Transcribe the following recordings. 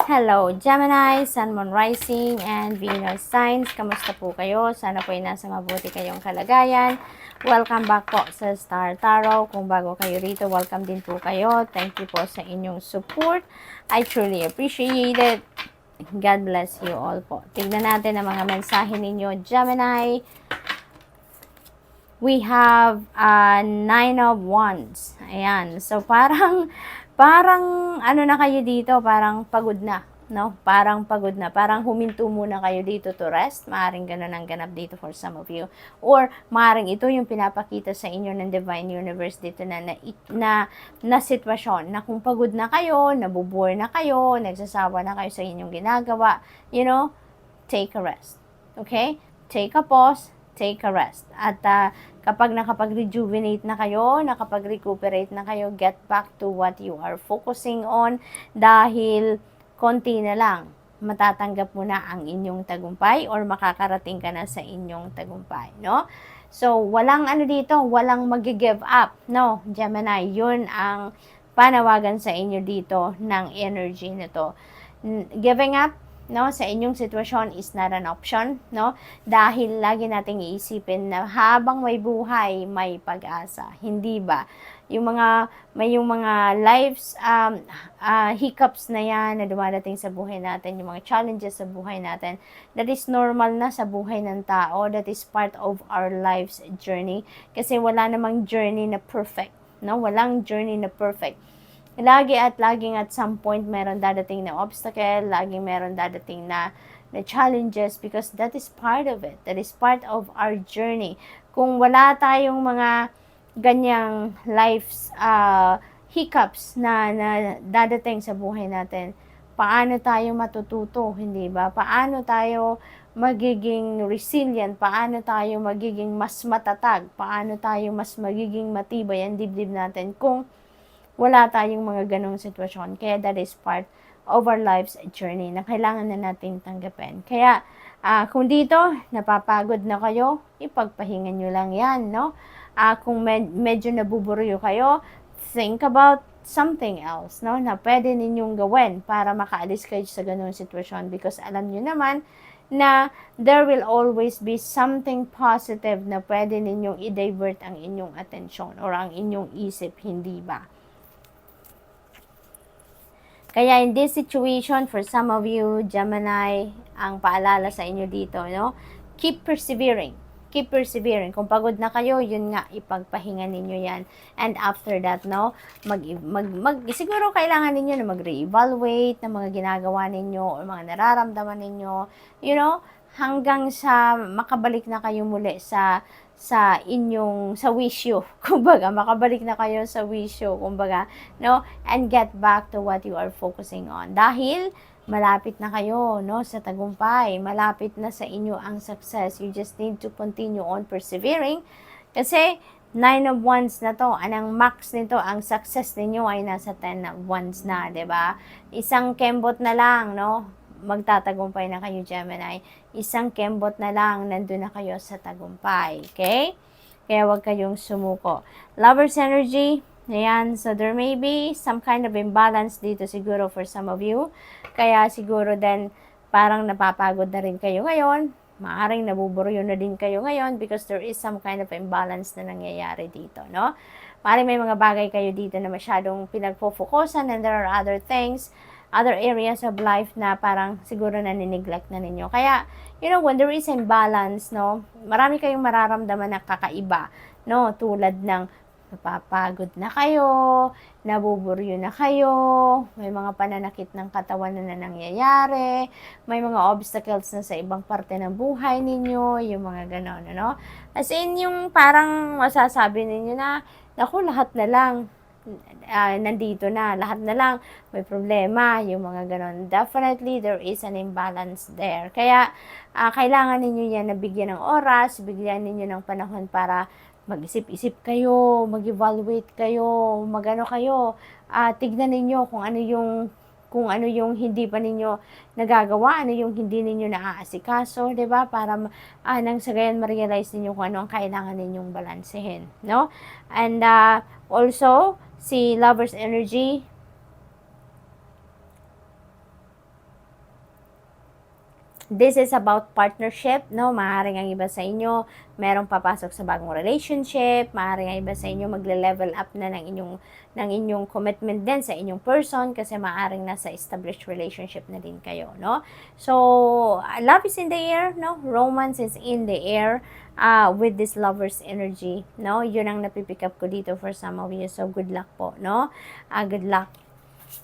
Hello, Gemini, Sun, Moon, Rising, and Venus signs. Kamusta po kayo? Sana po ay nasa mabuti kayong kalagayan. Welcome back po sa Star Tarot. Kung bago kayo rito, welcome din po kayo. Thank you po sa inyong support. I truly appreciate it. God bless you all po. Tignan natin ang mga mensahe ninyo, Gemini. We have Nine of Wands. Ayan. So, parang ano na kayo dito, parang pagod na, no? Parang pagod na. Parang huminto muna kayo dito to rest. Maaring ganun ang ganap dito for some of you. Or maaring ito yung pinapakita sa inyo ng Divine Universe dito na sitwasyon. Na kung pagod na kayo, nabubore na kayo, nagsasawa na kayo sa inyong ginagawa, you know, take a rest. Okay? Take a pause, take a rest. At kapag nakapag-rejuvenate na kayo, nakapag-recuperate na kayo, get back to what you are focusing on dahil konti na lang matatanggap mo na ang inyong tagumpay or makakarating ka na sa inyong tagumpay, no? So, walang ano dito, walang mag-give up, no? Gemini, yun ang panawagan sa inyo dito ng energy nito. Giving up, no, sa inyong sitwasyon is not an option, no? Dahil lagi nating iisipin na habang may buhay, may pag-asa. Hindi ba? Yung mga lives hiccups na yan na dumadating sa buhay natin, yung mga challenges sa buhay natin, that is normal na sa buhay ng tao. That is part of our life's journey. Kasi wala namang journey na perfect, no? Walang journey na perfect. Laging at some point meron dadating na obstacle, laging meron dadating na challenges because that is part of it. That is part of our journey. Kung wala tayong mga ganyang life's hiccups na dadating sa buhay natin, paano tayo matututo, hindi ba? Paano tayo magiging resilient? Paano tayo magiging mas matatag? Paano tayo mas magiging matibay ang dibdib natin kung wala tayong mga ganong sitwasyon. Kaya that is part of our life's journey na kailangan na natin tanggapin. Kaya kung dito napapagod na kayo, ipagpahingan nyo lang yan, no? Kung medyo nabuburuyo kayo, think about something else, no? Na pwede ninyong gawin para makaalis kayo sa ganong sitwasyon because alam nyo naman na there will always be something positive na pwede ninyong i-divert ang inyong atensyon or ang inyong isip, hindi ba? Kaya in this situation, for some of you, Gemini, ang paalala sa inyo dito, no? Keep persevering. Keep persevering. Kung pagod na kayo, yun nga, ipagpahinga ninyo yan. And after that, no, siguro kailangan ninyo na mag-re-evaluate ng mga ginagawa ninyo or mga nararamdaman ninyo, you know, hanggang sa makabalik na kayo muli sa wisyo, kumbaga, makabalik na kayo sa wisyo, kumbaga, no, and get back to what you are focusing on. Dahil, malapit na kayo, no, sa tagumpay, malapit na sa inyo ang success. You just need to continue on persevering, kasi, 9 of Wands na to, anong max nito, ang success ninyo ay nasa 10 of Wands na, 'di ba? Isang kembot na lang, no, magtatagumpay na kayo, Gemini. Isang kembot na lang, nandun na kayo sa tagumpay. Okay? Kaya huwag kayong sumuko. Lover's energy, ayan. So, there may be some kind of imbalance dito siguro for some of you. Kaya siguro din, parang napapagod na rin kayo ngayon. Maaring nabuburuyo na din kayo ngayon because there is some kind of imbalance na nangyayari dito, no? Maaring may mga bagay kayo dito na masyadong pinagpo-focusan and there are other things, other areas of life na parang siguro nanineglect na ninyo. Kaya, you know, when there is imbalance, no, marami kayong mararamdaman na kakaiba, no, tulad ng napapagod na kayo, nabuburyo na kayo, may mga pananakit ng katawan na nangyayari, may mga obstacles na sa ibang parte ng buhay ninyo, yung mga ganon, ano? As in, yung parang masasabi ninyo na, naku, lahat na lang, nandito na, lahat na lang may problema, yung mga ganon. Definitely, there is an imbalance there. Kaya, kailangan ninyo yan na bigyan ng oras, bigyan ninyo ng panahon para mag-isip-isip kayo, mag-evaluate kayo, magano kayo, tignan ninyo kung ano yung hindi pa ninyo nagagawa, ano yung hindi ninyo naaasikaso, 'di ba? Para nang sa gayon ma-realize ninyo kung ano ang kailangan ninyong balansehin, no? And also si Lover's energy, This is about partnership, no? Maaaring ang iba sa inyo, merong papasok sa bagong relationship, maaaring ang iba sa inyo magle-level up na ng inyong commitment din sa inyong person kasi maaaring nasa established relationship na din kayo, no? So, love is in the air, no? Romance is in the air with this lover's energy, no? Yun ang napipick up ko dito for some of you. So, good luck po, no? Good luck.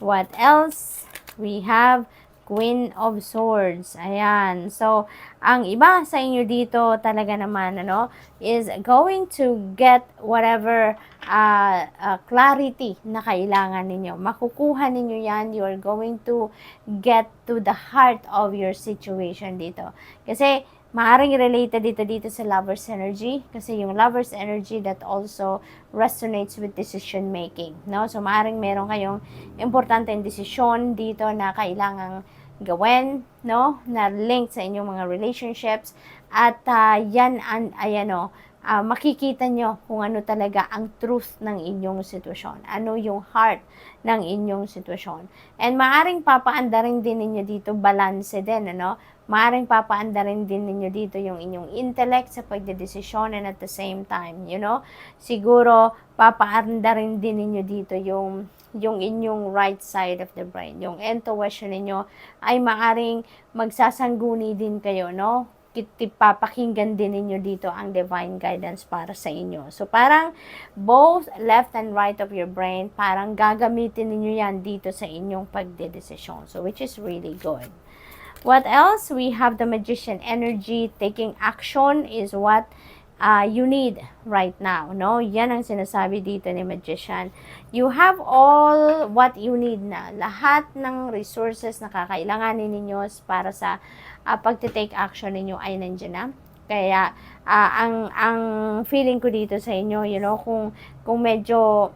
What else? We have Queen of Swords. Ayan. So, ang iba sa inyo dito talaga naman, is going to get whatever clarity na kailangan ninyo. Makukuha ninyo yan. You are going to get to the heart of your situation dito. Kasi, maaaring related dito sa lover's energy kasi yung lover's energy that also resonates with decision making, no? So maaaring meron kayong importanteng desisyon dito na kailangang gawin, no? Na link sa inyong mga relationships at makikita nyo kung ano talaga ang truth ng inyong sitwasyon. Ano yung heart ng inyong sitwasyon. And maaring papaandarin din ninyo dito balance din, Maaring papaandarin din ninyo dito yung inyong intellect sa pagdedesisyon and at the same time, siguro papaandarin din ninyo dito yung inyong right side of the brain. Yung intuition ninyo ay maaring magsasangguni din kayo, no? Papakinggan din ninyo dito ang divine guidance para sa inyo. So, parang both left and right of your brain, parang gagamitin ninyo yan dito sa inyong pagdedesisyon. So, which is really good. What else? We have the Magician energy. Taking action is what you need right now, no? Yan ang sinasabi dito ni Magician. You have all what you need na. Lahat ng resources na kakailanganin ninyo para sa pagte-take action ninyo ay nandiyan na. Kaya, ang feeling ko dito sa inyo, kung medyo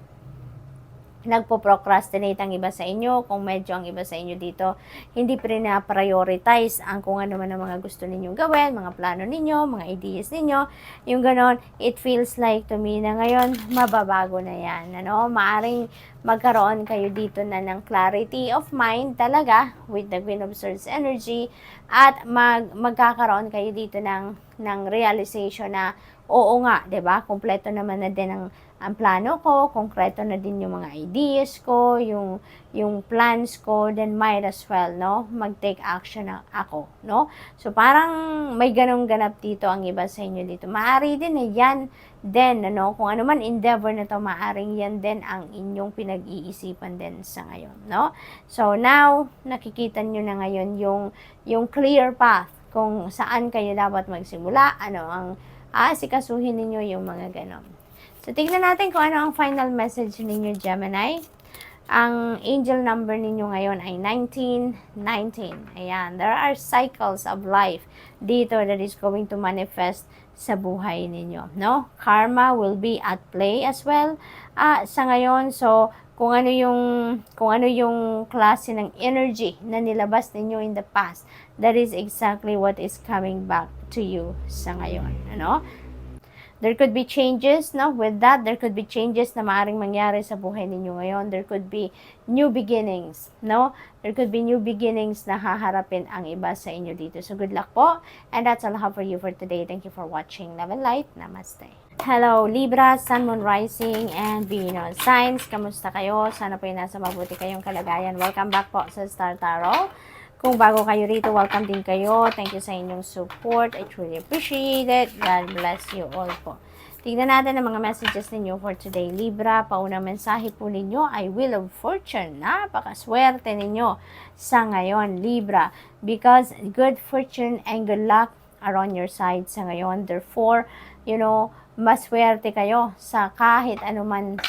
nagpo-procrastinate ang iba sa inyo, kung medyo ang iba sa inyo dito, hindi pa rin na-prioritize ang kung ano man ang mga gusto ninyong gawin, mga plano ninyo, mga ideas ninyo, yung ganon, it feels like to me na ngayon, mababago na yan, Maaring magkaroon kayo dito na ng clarity of mind talaga with the Queen of Swords energy at magkakaroon kayo dito ng realization na oo nga, 'di ba? Kumpleto naman na din ang plano ko, konkreto na din yung mga ideas ko, yung plans ko, then might as well, mag-take action na ako, So, parang may ganong ganap dito ang iba sa inyo dito. Maaari din yan din, kung ano man endeavor na to, maaring yan din ang inyong pinag-iisipan din sa ngayon, So, now, nakikita nyo na ngayon yung clear path kung saan kayo dapat magsimula, ang aasikasuhin ninyo yung mga ganon. So, tignan natin kung ano ang final message ninyo, Gemini. Ang angel number ninyo ngayon ay 1919. Ayan, there are cycles of life dito that is going to manifest sa buhay ninyo, Karma will be at play as well sa ngayon. So, kung ano yung klase ng energy na nilabas ninyo in the past, that is exactly what is coming back to you sa ngayon, There could be changes, with that, there could be changes na maaaring mangyari sa buhay ninyo ngayon. There could be new beginnings, There could be new beginnings na haharapin ang iba sa inyo dito. So, good luck po. And that's all I have for you for today. Thank you for watching. Love and light. Namaste. Hello, Libra, Sun, Moon, Rising, and Venus signs. Kamusta kayo? Sana po yung nasa mabuti kayong kalagayan. Welcome back po sa Star Tarot. Kung bago kayo rito, welcome din kayo. Thank you sa inyong support. I truly appreciate it. God bless you all po. Tignan natin ang mga messages ninyo for today, Libra. Paunang mensahe po ninyo ay Wheel of Fortune. Napakaswerte ninyo sa ngayon, Libra. Because good fortune and good luck are on your side sa ngayon. Therefore, maswerte kayo sa kahit anuman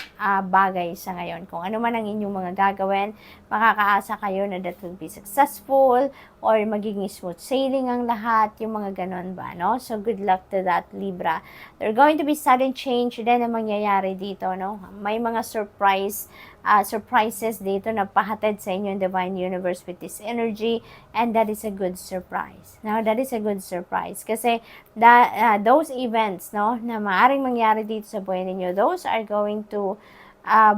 bagay sa ngayon. Kung ano man ang inyong mga gagawin, makakaasa kayo na that will be successful or magiging smooth sailing ang lahat, yung mga ganon ba, So, good luck to that, Libra. There are going to be sudden change din na mangyayari dito, May mga surprises dito na pahatid sa inyo in Divine Universe with this energy, and that is a good surprise. That is a good surprise. Kasi those events, na maaaring mangyari dito sa buhay ninyo, those are going to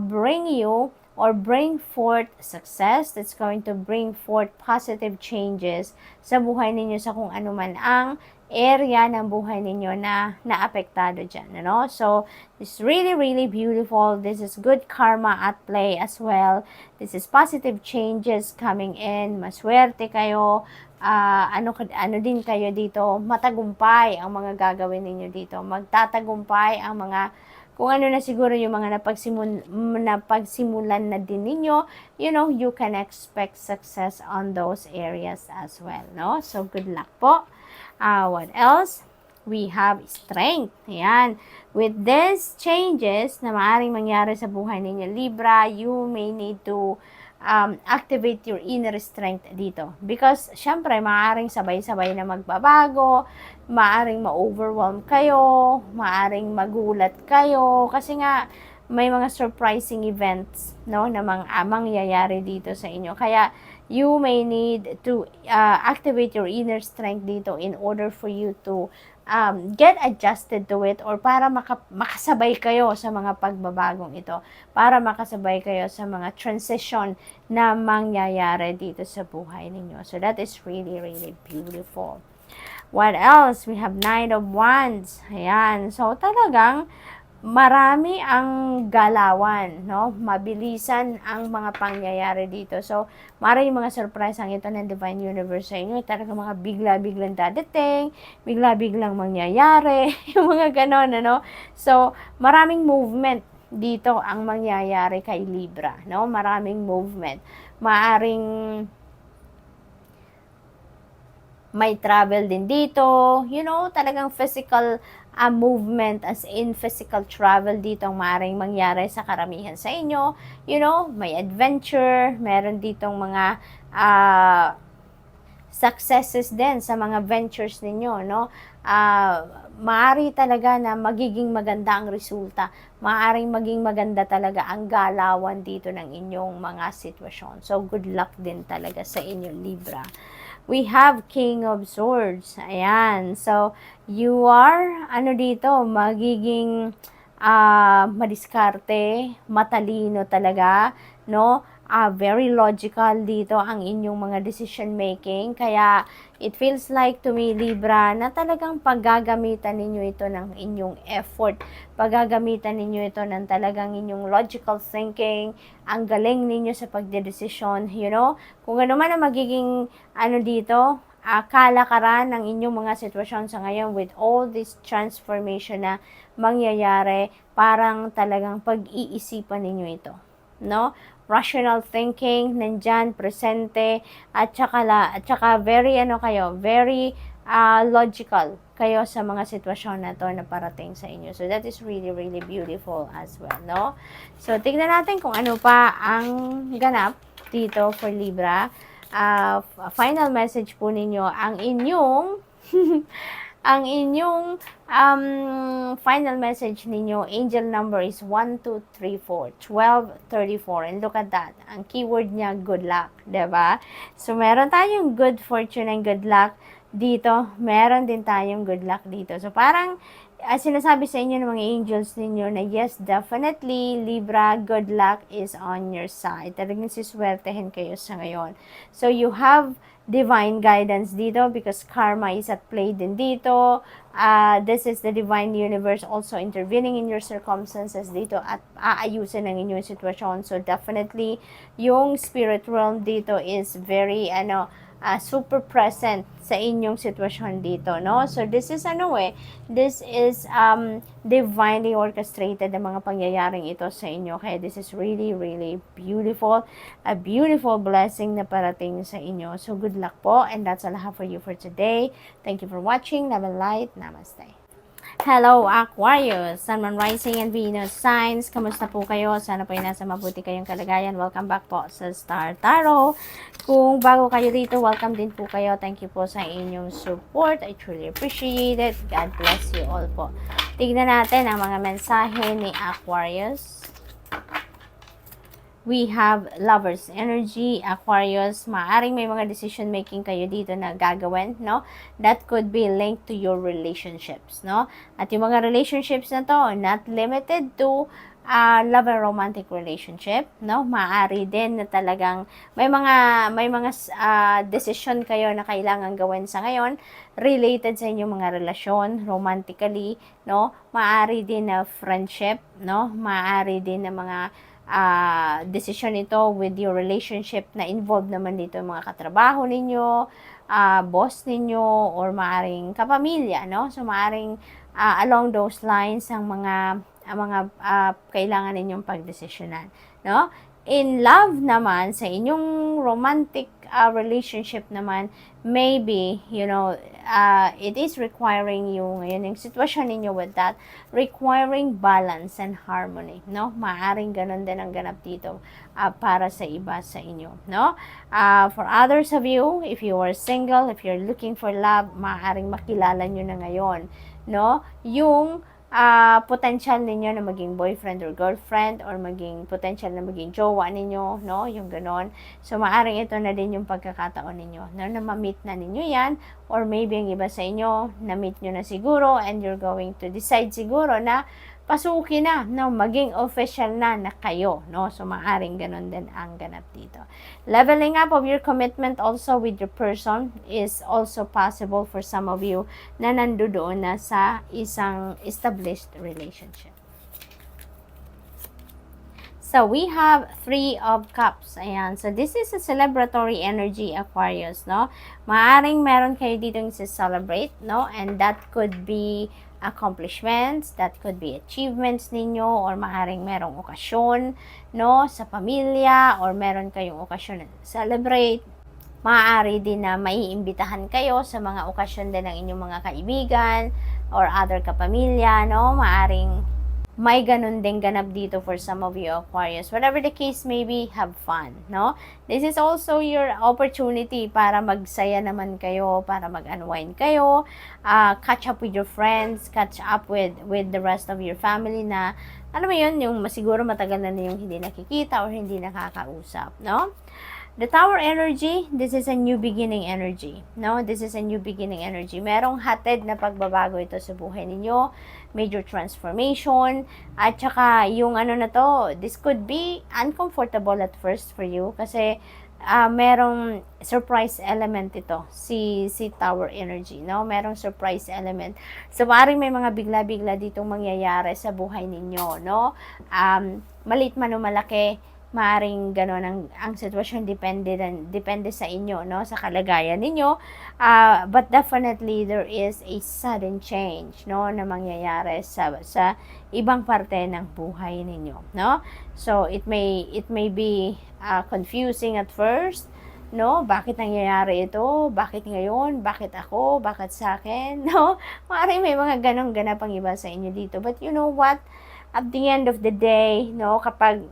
bring you or bring forth success. That's going to bring forth positive changes sa buhay ninyo sa kung ano man ang area ng buhay ninyo na naapektado dyan, ano? So, it's really, really beautiful. This is good karma at play as well. This is positive changes coming in. Maswerte kayo. Ano din kayo dito, matagumpay ang mga gagawin ninyo dito. Magtatagumpay ang mga kung ano na siguro yung mga napagsimulan na din ninyo, you can expect success on those areas as well, no? So, good luck po. What else? We have strength. Ayan. With these changes na maaaring mangyari sa buhay ninyo, Libra, you may need to activate your inner strength dito. Because, syempre, maaaring sabay-sabay na magbabago, maaaring ma-overwhelm kayo, maaaring magulat kayo, kasi nga, may mga surprising events, no, na mangyayari dito sa inyo. Kaya, you may need to activate your inner strength dito in order for you to get adjusted to it or para makasabay kayo sa mga pagbabagong ito, para makasabay kayo sa mga transition na mangyayari dito sa buhay ninyo. So that is really, really beautiful. What else? We have Knight of Wands. Ayan. So talagang marami ang galawan, no? Mabilisan ang mga pangyayari dito. So, maraming mga surprise ang ito ng Divine Universe sa inyo. Talagang mga bigla-biglang dadating, bigla-biglang mangyayari, yung mga ganon, ano? So, maraming movement dito ang mangyayari kay Libra, no? Maraming movement. Maaring may travel din dito, talagang physical movement as in physical travel dito ang maaaring mangyari sa karamihan sa inyo. May adventure, meron ditong mga successes din sa mga ventures ninyo, no? Maaari talaga na magiging maganda ang resulta. Maaring maging maganda talaga ang galawan dito ng inyong mga sitwasyon. So, good luck din talaga sa inyo, Libra. We have King of Swords. Ayan. So, you are, dito, magiging madiskarte, matalino talaga, no? Very logical dito ang inyong mga decision making. Kaya, it feels like to me, Libra, na talagang paggagamitan ninyo ito ng inyong effort. Paggagamitan ninyo ito ng talagang inyong logical thinking. Ang galing ninyo sa pagdedesisyon, Kung ano man ang magiging, dito, kalakaran ng inyong mga sitwasyon sa ngayon with all this transformation na mangyayari, parang talagang pag-iisipan ninyo ito, no? Rational thinking, nandyan, presente, at saka very, very logical kayo sa mga sitwasyon na to na parating sa inyo. So, that is really, really beautiful as well, no? So, tignan natin kung ano pa ang ganap dito for Libra. Final message po ninyo, ang inyong final message ninyo, angel number is 1234, 1234. And look at that. Ang keyword niya, good luck. Diba? So, meron tayong good fortune and good luck dito. Meron din tayong good luck dito. So, parang sinasabi sa inyo ng mga angels ninyo na yes, definitely, Libra, good luck is on your side. Talagang siswertehin kayo sa ngayon. So, you have divine guidance dito because karma is at play din dito. This is the divine universe also intervening in your circumstances dito at aayusin ang inyong sitwasyon. So, definitely, yung spirit realm dito is very, super present sa inyong sitwasyon dito, no? So, this is divinely orchestrated ang mga pangyayaring ito sa inyo. Kaya this is really, really beautiful. A beautiful blessing na parating sa inyo. So, good luck po. And that's all I have for you for today. Thank you for watching. Love and light. Namaste. Hello, Aquarius, Sun, Moon, Rising, and Venus signs. Kamusta po kayo? Sana po ay nasa mabuti kayong kalagayan. Welcome back po sa Star Tarot. Kung bago kayo dito, welcome din po kayo. Thank you po sa inyong support. I truly appreciate it. God bless you all po. Tignan natin ang mga mensahe ni Aquarius. We have Lover's energy, Aquarius. Maaring may mga decision making kayo dito na gagawin, no? That could be linked to your relationships, no? At yung mga relationships na to, not limited to love and romantic relationship, no? Maaari din na talagang may mga decision kayo na kailangan gawin sa ngayon related sa inyong mga relasyon romantically, no? Maaari din na friendship, no? Maaari din na mga decision ito with your relationship na involved naman dito yung mga katrabaho ninyo, boss ninyo, or maaring kapamilya, no? So maaring along those lines ang mga kailangan ninyong pagdesisyonan, no? In love naman, sa inyong romantic relationship naman, maybe, it is requiring you, ngayon yung sitwasyon ninyo with that, requiring balance and harmony, no? Maaring ganun din ang ganap dito para sa iba sa inyo, no? For others of you, if you are single, if you're looking for love, maaring makilala nyo na ngayon, no? Yung potential ninyo na maging boyfriend or girlfriend, or maging potential na maging jowa ninyo, no? Yung ganon. So, maaring ito na din yung pagkakataon ninyo, no? Na ma-meet na ninyo yan, or maybe ang iba sa inyo, na-meet nyo na siguro, and you're going to decide siguro na pasukin na, no? Maging official na kayo, no? So, maaring ganon din ang ganap dito. Leveling up of your commitment also with your person is also possible for some of you na nandoon na sa isang established relationship. So, we have 3 of Cups. Ayan. So, this is a celebratory energy, Aquarius, no? Maaring meron kayo dito yung celebrate, no? And that could be accomplishments, that could be achievements ninyo, or maaaring merong okasyon, no, sa pamilya, or meron kayong okasyon na celebrate. Maaari din na maiimbitahan kayo sa mga okasyon din ng inyong mga kaibigan, or other kapamilya, no, maaring may ganun din ganap dito for some of you Aquarius. Whatever the case may be, have fun, no? This is also your opportunity para magsaya naman kayo, para mag-unwind kayo, catch up with your friends, catch up with the rest of your family na, ano mo yun, yung masiguro matagal na yung hindi nakikita or hindi nakakausap, no? The Tower energy, this is a new beginning energy, no? This is a new beginning energy. Merong hatid na pagbabago ito sa buhay ninyo, major transformation, at saka yung ano na to, this could be uncomfortable at first for you kasi merong surprise element ito, si Tower energy, no? Merong surprise element. So, maaaring may mga bigla-bigla ditong mangyayari sa buhay ninyo, no? Maliit man o malaki, maaring gano'n ang sitwasyon, depende sa inyo, no, sa kalagayan ninyo, but definitely there is a sudden change, no, na mangyayari sa ibang parte ng buhay ninyo, no? So it may be confusing at first, no? Bakit nangyayari ito? Bakit ngayon? Bakit ako? Bakit sa akin? No? Maaring may mga ganong ganap ang iba sa inyo dito, but you know what, at the end of the day, no, kapag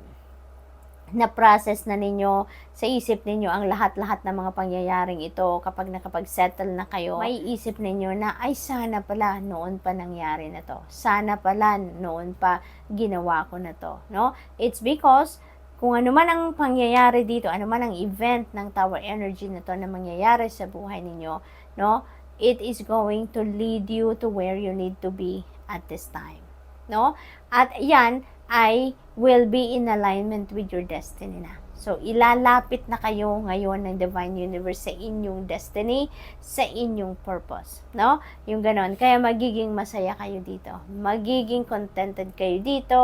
na-process na ninyo sa isip ninyo ang lahat-lahat ng mga pangyayaring ito, kapag nakapag-settle na kayo, may isip ninyo na, ay sana pala noon pa nangyari na to. Sana pala noon pa ginawa ko na to, no? It's because kung ano man ang pangyayari dito, ano man ang event ng Tower energy na to na mangyayari sa buhay ninyo, no? It is going to lead you to where you need to be at this time, no? At yan ay will be in alignment with your destiny na. So, ilalapit na kayo ngayon ng Divine Universe sa inyong destiny, sa inyong purpose, no? Yung ganon. Kaya magiging masaya kayo dito. Magiging contented kayo dito.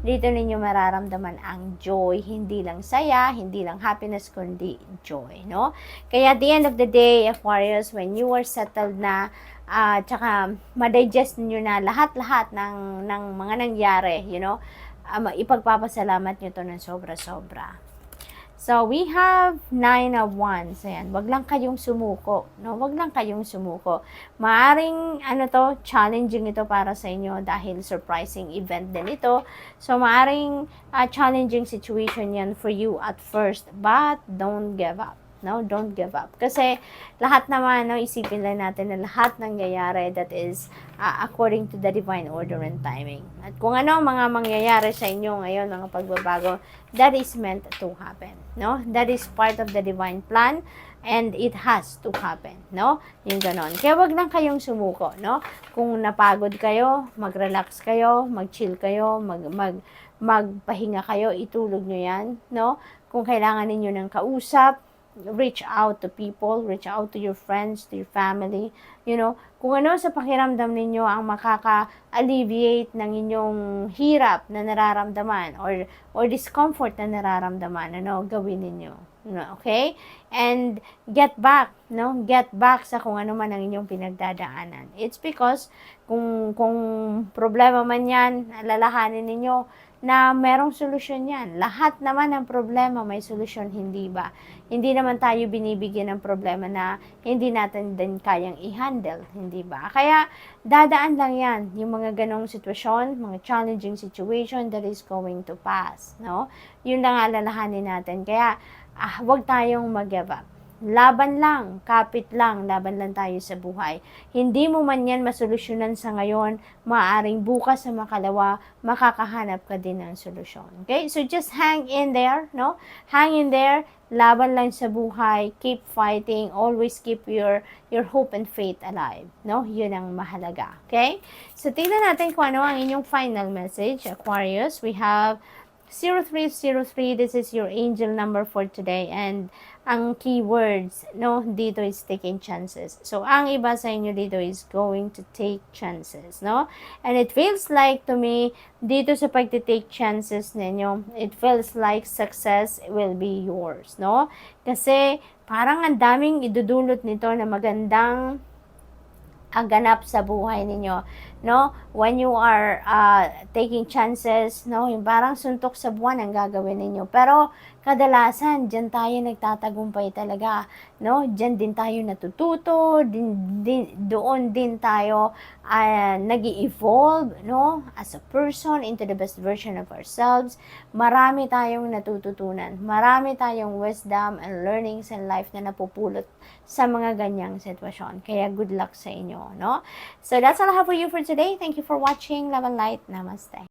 Dito ninyo mararamdaman ang joy. Hindi lang saya, hindi lang happiness, kundi joy, no? Kaya at the end of the day, Aquarius, when you are settled na, tsaka ma-digest niyo na lahat-lahat ng mga nangyari, you know, ipagpapasalamat nyo to ng sobra-sobra. So, we have 9 of Wands. Ayan, wag lang kayong sumuko, no? Wag lang kayong sumuko. Maaring, challenging ito para sa inyo dahil surprising event din ito. So, maaring challenging situation yan for you at first, but don't give up. No, don't give up. Kasi lahat naman, no, isipin lang natin na lahat nangyayari that is according to the divine order and timing. At kung ano mga mangyayari sa inyo ngayon, mga pagbabago, that is meant to happen. No? That is part of the divine plan and it has to happen. No? Yung ganon. Kaya wag lang kayong sumuko. No? Kung napagod kayo, mag-relax kayo, mag-chill kayo, magpahinga kayo, itulog nyo yan, no? Kung kailangan ninyo ng kausap, reach out to people, reach out to your friends, to your family, kung ano sa pakiramdam ninyo ang makaka-alleviate ng inyong hirap na nararamdaman or discomfort na nararamdaman, gawin ninyo. Okay? And get back sa kung ano man ang inyong pinagdadaanan. It's because kung problema man yan, alalahanin ninyo na merong solusyon yan. Lahat naman ng problema may solusyon, hindi ba? Hindi naman tayo binibigyan ng problema na hindi natin din kayang i-handle, hindi ba? Kaya dadaan lang yan, yung mga ganong sitwasyon, mga challenging situation that is going to pass, no? Yun lang alalahanin natin. Kaya huwag tayong mag-give up. Laban lang, kapit lang, laban lang tayo sa buhay. Hindi mo man yan masolusyonan sa ngayon, maaaring bukas sa makalawa, makakahanap ka din ng solusyon. Okay? So just hang in there, no? Hang in there, laban lang sa buhay, keep fighting, always keep your hope and faith alive, no? Yun ang mahalaga. Okay? So tingnan natin kung ano ang inyong final message, Aquarius. We have 0303, this is your angel number for today, and ang keywords, dito is taking chances. So, ang iba sa inyo dito is going to take chances, no? And it feels like to me, dito sa pagtitake chances ninyo, it feels like success will be yours, no? Kasi, parang ang daming idudulot nito na magandang ganap sa buhay ninyo, no? When you are taking chances, no? Yung parang suntok sa buwan ang gagawin ninyo. Pero kadalasan diyan tayo nagtatagumpay talaga, no? Diyan din tayo natututo, doon din tayo nag-evolve, no? As a person into the best version of ourselves. Marami tayong natututunan. Marami tayong wisdom and learnings in life na napupulot sa mga ganyang sitwasyon. Kaya good luck sa inyo, no? So that's all I have for you for today. Thank you for watching. Love and light. Namaste.